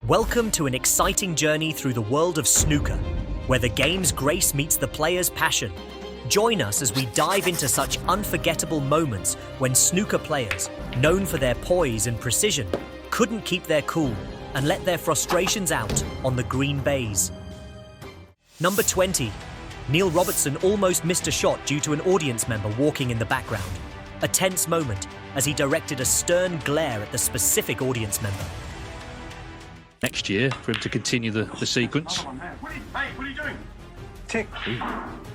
Welcome to an exciting journey through the world of snooker, where the game's grace meets the player's passion. Join us as we dive into such unforgettable moments when snooker players, known for their poise and precision, couldn't keep their cool and let their frustrations out on the green baize. Number 20. Neil Robertson almost missed a shot due to an audience member walking in the background. A tense moment as he directed a stern glare at the specific audience member. Next year for him to continue the sequence. Hey, what are you doing?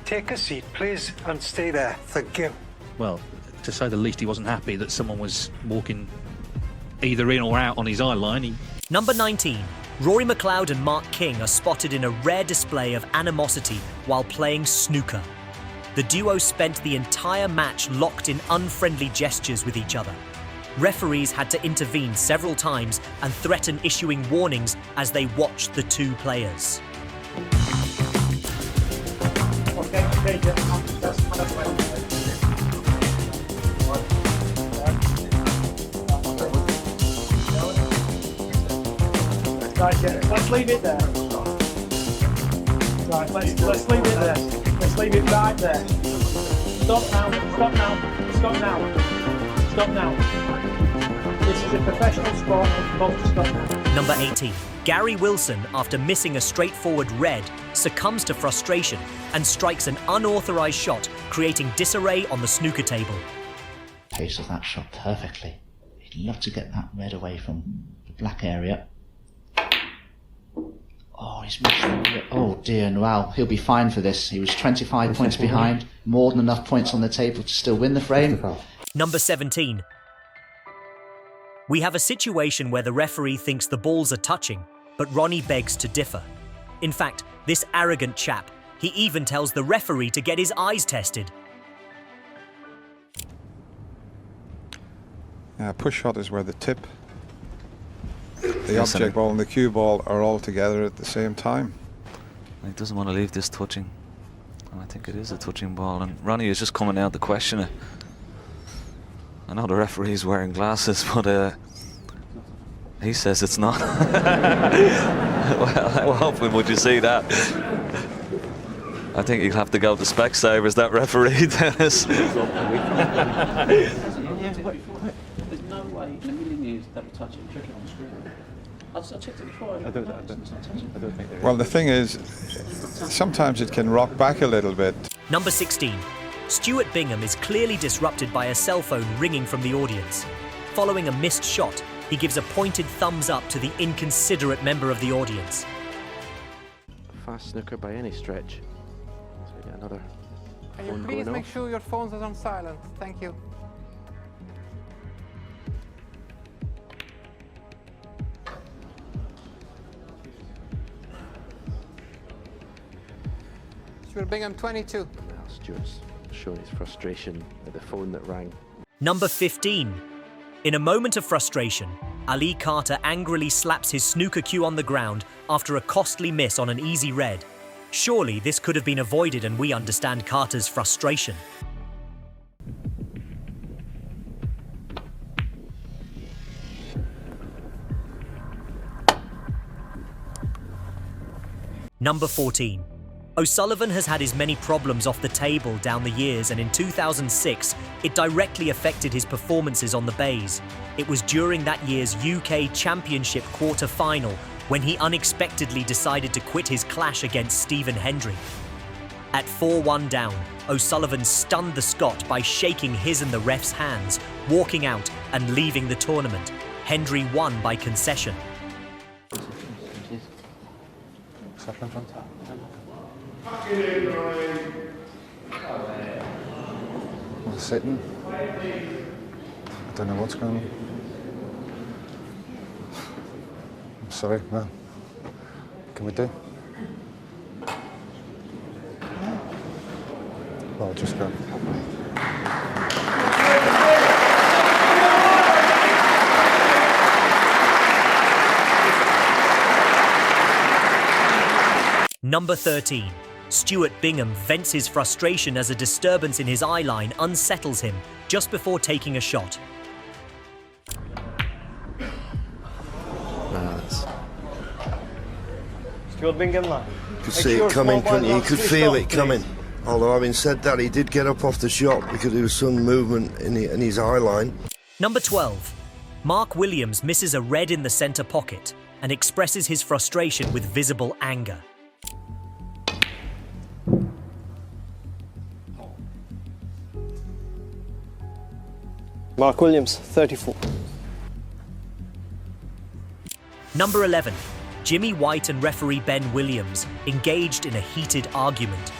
Take a seat, please, and stay there. Thank you. Well, to say the least, he wasn't happy that someone was walking either in or out on his eye line. Number 19. Rory McLeod and Mark King are spotted in a rare display of animosity while playing snooker. The duo spent the entire match locked in unfriendly gestures with each other. Referees had to intervene several times and threaten issuing warnings as they watched the two players. Let's leave it there. Right, let's leave it there. Let's leave it right there. Stop now. Stop now. Stop now. Stop now. This is a professional sport. It's supposed to stop now. Number 18. Gary Wilson, after missing a straightforward red, succumbs to frustration and strikes an unauthorized shot, creating disarray on the snooker table. Pace of that shot perfectly. He'd love to get that red away from the black area. Oh, he's missing it. Oh dear, wow, he'll be fine for this. He was 25 points behind, more than enough points on the table to still win the frame. Number 17. We have a situation where the referee thinks the balls are touching, but Ronnie begs to differ. In fact, this arrogant chap, he even tells the referee to get his eyes tested. Push shot is where the tip, the object ball and the cue ball are all together at the same time. He doesn't want to leave this touching. And I think it is a touching ball. And Ronnie is just coming out to question it. I know the referee's wearing glasses, but he says it's not. Well, how often would you see that? I think you'll have to go to Specsavers, that referee, Dennis. There's no way in a million years that will touch it. Check it on the screen. I checked it before. I don't think there is. Well, the thing is, sometimes it can rock back a little bit. Number 16. Stuart Bingham is clearly disrupted by a cell phone ringing from the audience. Following a missed shot, he gives a pointed thumbs up to the inconsiderate member of the audience. Fast snooker by any stretch. So we get another. Can you please make sure your phones are on silent? Thank you. Stuart Bingham, 22. Now Stuart's showing his frustration at the phone that rang. Number 15. In a moment of frustration, Ali Carter angrily slaps his snooker cue on the ground after a costly miss on an easy red. Surely this could have been avoided and we understand Carter's frustration. Number 14. O'Sullivan has had his many problems off the table down the years, and in 2006, it directly affected his performances on the baize. It was during that year's UK Championship quarter-final when he unexpectedly decided to quit his clash against Stephen Hendry. At 4-1 down, O'Sullivan stunned the Scot by shaking his and the ref's hands, walking out and leaving the tournament. Hendry won by concession. I'm sitting. I don't know what's going on. I'm sorry, man. What can we do? Well, I'll just go. Number 13. Stuart Bingham vents his frustration as a disturbance in his eye line unsettles him just before taking a shot. Good Bingham, lad. You could see it coming, couldn't you? You could feel it coming. Although, having said that, he did get up off the shot because there was some movement in his eye line. Number 12. Mark Williams misses a red in the centre pocket and expresses his frustration with visible anger. Mark Williams, 34. Number 11. Jimmy White and referee Ben Williams engaged in a heated argument.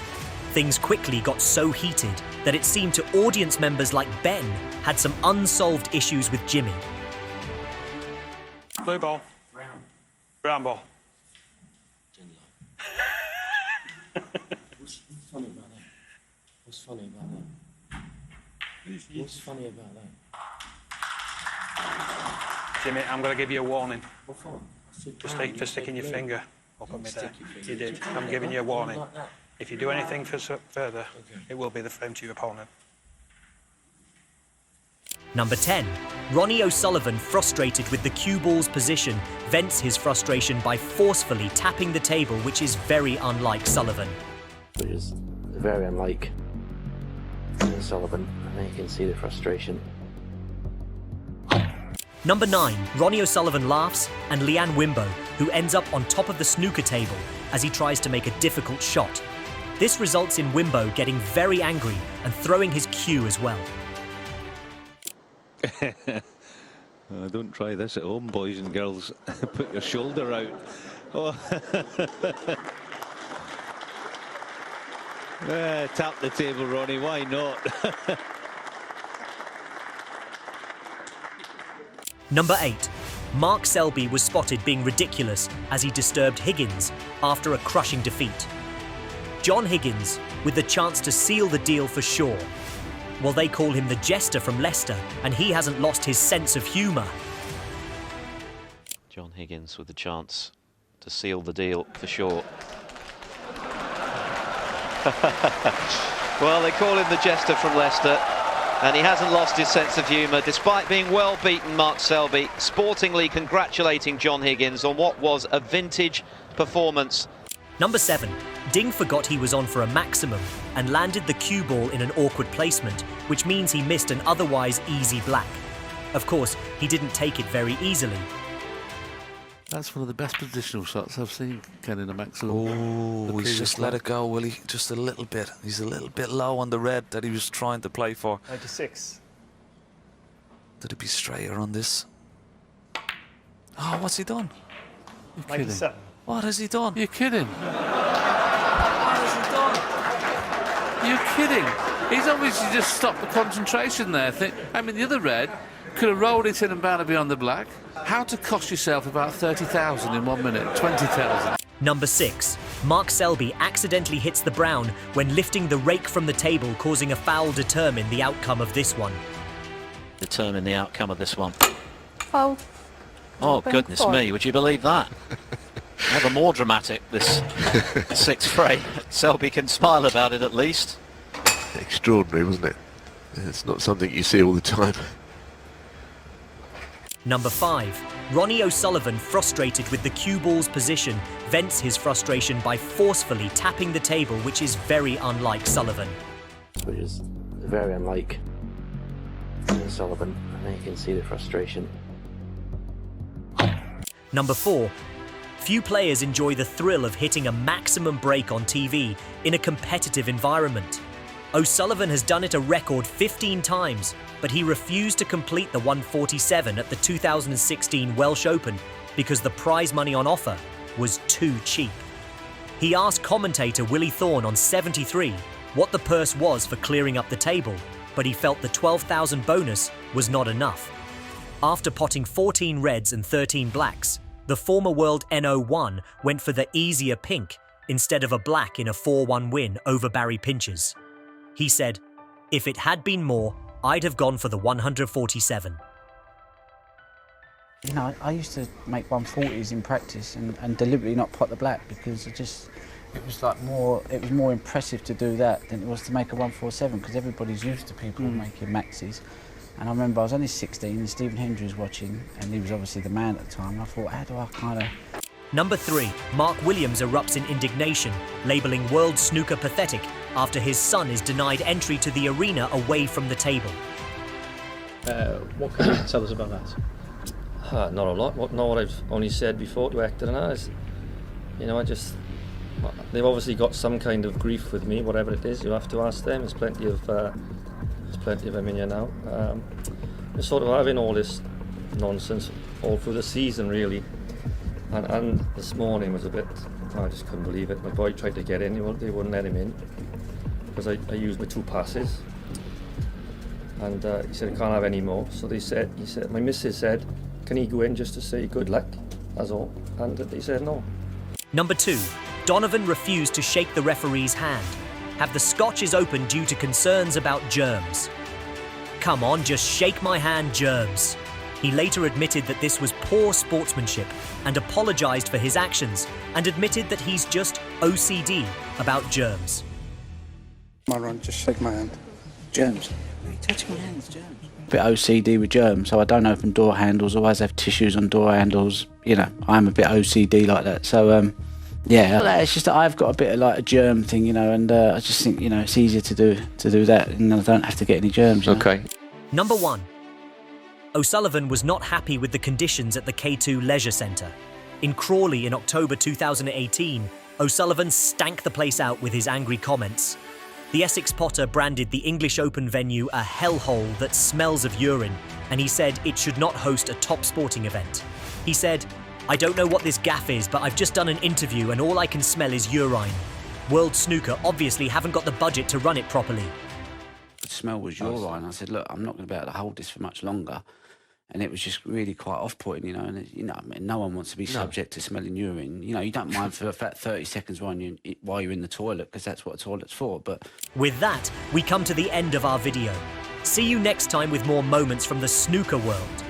Things quickly got so heated that it seemed to audience members like Ben had some unsolved issues with Jimmy. Blue ball. Brown ball. What's funny about that? What's funny about that? What's funny about that? Jimmy, I'm going to give you a warning. What for? For sticking your finger up at me there. You did. I'm giving you a warning. If you do anything further, it will be the frame to your opponent. Number 10. Ronnie O'Sullivan, frustrated with the cue ball's position, vents his frustration by forcefully tapping the table, which is very unlike Sullivan. Which is very unlike Sullivan. I think you can see the frustration. Number 9. Ronnie O'Sullivan laughs, and Leanne Wimbo, who ends up on top of the snooker table as he tries to make a difficult shot. This results in Wimbo getting very angry and throwing his cue as well. Don't try this at home, boys and girls. Put your shoulder out. Oh. Tap the table, Ronnie, why not? Number 8. Mark Selby was spotted being ridiculous as he disturbed Higgins after a crushing defeat. John Higgins, with the chance to seal the deal for sure. Well, they call him the jester from Leicester, and he hasn't lost his sense of humour. John Higgins with the chance to seal the deal for sure. Well, they call him the jester from Leicester, and he hasn't lost his sense of humour despite being well beaten. Mark Selby sportingly congratulating John Higgins on what was a vintage performance. Number 7. Ding forgot he was on for a maximum and landed the cue ball in an awkward placement, which means he missed an otherwise easy black. Of course, he didn't take it very easily. That's one of the best positional shots I've seen, Ken, in a maximum. Oh, he's just let it go, Willie. Just a little bit. He's a little bit low on the red that he was trying to play for. 96. Did it be straighter on this? Oh, what's he done? You're kidding. 97. What has he done? You're kidding. What has he done? You're kidding. He's obviously just stopped the concentration there. I mean, the other red could have rolled it in and bound to be on the black. How to cost yourself about 30,000 in 1 minute, 20,000. Number 6. Mark Selby accidentally hits the brown when lifting the rake from the table, causing a foul determine the outcome of this one. Determine the outcome of this one. Oh. Oh, goodness me, would you believe that? Ever more dramatic, this 6th frame. Selby can smile about it at least. Extraordinary, wasn't it? It's not something you see all the time. Number 5. Ronnie O'Sullivan, frustrated with the cue ball's position, vents his frustration by forcefully tapping the table, which is very unlike Sullivan. Which is very unlike Sullivan. I think you can see the frustration. Number 4. Few players enjoy the thrill of hitting a maximum break on TV in a competitive environment. O'Sullivan has done it a record 15 times, but he refused to complete the 147 at the 2016 Welsh Open because the prize money on offer was too cheap. He asked commentator Willie Thorne on 73 what the purse was for clearing up the table, but he felt the 12,000 bonus was not enough. After potting 14 reds and 13 blacks, the former world NO1 went for the easier pink instead of a black in a 4-1 win over Barry Pinchers. He said, "If it had been more, I'd have gone for the 147. You know, I used to make 140s in practice and deliberately not pot the black because it was more impressive to do that than it was to make a 147 because everybody's used to people making maxis. And I remember I was only 16 and Stephen Hendry was watching and he was obviously the man at the time. I thought, how do I kind of Number 3, Mark Williams erupts in indignation, labelling World Snooker pathetic after his son is denied entry to the arena away from the table. What can you tell us about that? Not a lot. Not what I've only said before to Hector and I. You know, they've obviously got some kind of grief with me, whatever it is. You have to ask them. There's plenty of them in here now. We're sort of having all this nonsense all through the season, really. And this morning was a bit. I just couldn't believe it. My boy tried to get in. They wouldn't let him in because I used my 2 passes. And he said, I can't have any more. So he said, my missus said, can he go in just to say good luck? That's all. And he said no. Number 2, Donovan refused to shake the referee's hand. Have the scotches opened due to concerns about germs? Come on, just shake my hand, germs. He later admitted that this was poor sportsmanship and apologised for his actions and admitted that he's just OCD about germs. Come on, Ron, just shake my hand. Germs. Touch my hands, germs. A bit OCD with germs, so I don't open door handles, always have tissues on door handles. You know, I'm a bit OCD like that, so yeah. It's just that I've got a bit of like a germ thing, you know, and I just think, you know, it's easier to do that and I don't have to get any germs. Okay. Number 1. O'Sullivan was not happy with the conditions at the K2 Leisure Centre. In Crawley in October 2018, O'Sullivan stank the place out with his angry comments. The Essex Potter branded the English Open venue a hellhole that smells of urine, and he said it should not host a top sporting event. He said, I don't know what this gaff is, but I've just done an interview and all I can smell is urine. World Snooker obviously haven't got the budget to run it properly. The smell was urine. I said, look, I'm not going to be able to hold this for much longer. And it was just really quite off-putting, you know. And I mean, no one wants to be subject to smelling urine. You know, you don't mind for about 30 seconds while you're in the toilet, because that's what a toilet's for. But with that, we come to the end of our video. See you next time with more moments from the snooker world.